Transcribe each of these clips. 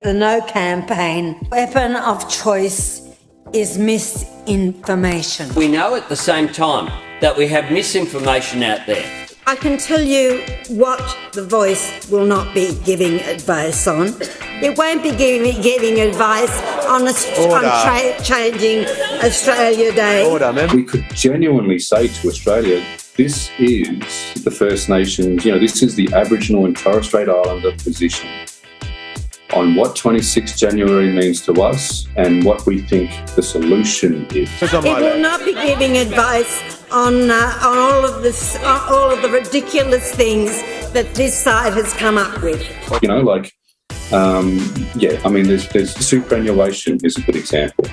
The No campaign weapon of choice is misinformation. We know at the same time that we have misinformation out there. I can tell you what The Voice will not be giving advice on. It won't be giving advice on changing Australia Day. We could genuinely say to Australia, this is the First Nations, this is the Aboriginal and Torres Strait Islander position on what 26 January means to us and what we think the solution is. It will not be giving advice on all of the ridiculous things that this side has come up with. There's superannuation is a good example.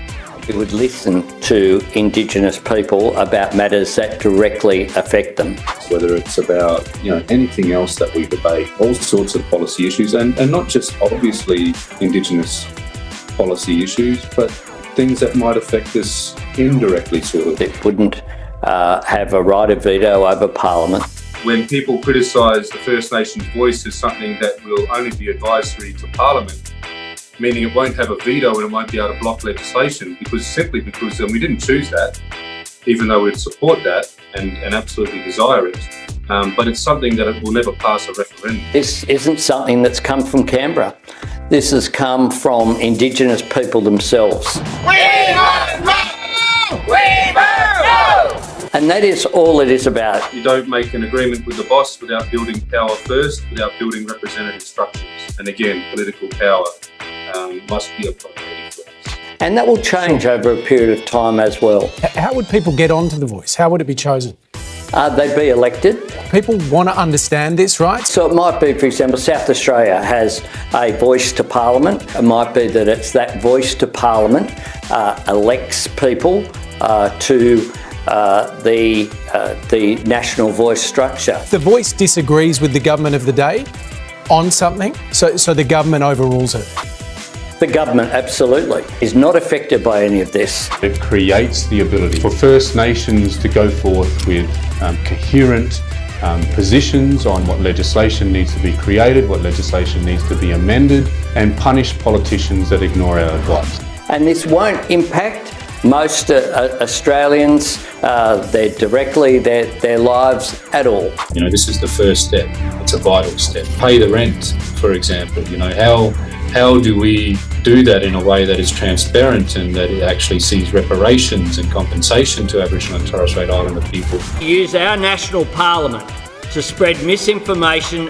We would listen to Indigenous people about matters that directly affect them. Whether it's about anything else that we debate, all sorts of policy issues, and not just obviously Indigenous policy issues, but things that might affect us indirectly, sort of. It wouldn't have a right of veto over Parliament. When people criticise the First Nations voice as something that will only be advisory to Parliament, meaning it won't have a veto and it won't be able to block legislation, because we didn't choose that, even though we'd support that and absolutely desire it. But it's something that it will never pass a referendum. This isn't something that's come from Canberra. This has come from Indigenous people themselves. We must know! We must know! And that is all it is about. You don't make an agreement with the boss without building power first, without building representative structures. And again, political power must be a priority for us. And that will change over a period of time as well. How would people get onto The Voice? How would it be chosen? They'd be elected. People want to understand this, right? So it might be, for example, South Australia has a voice to Parliament. It might be that it's that voice to Parliament elects people to the national voice structure. The Voice disagrees with the government of the day on something, so the government overrules it. The government, absolutely, is not affected by any of this. It creates the ability for First Nations to go forth with coherent positions on what legislation needs to be created, what legislation needs to be amended, and punish politicians that ignore our advice. And this won't impact most Australians, their lives at all. This is the first step. It's a vital step. Pay the rent, for example. How do we do that in a way that is transparent and that it actually sees reparations and compensation to Aboriginal and Torres Strait Islander people? Use our national parliament to spread misinformation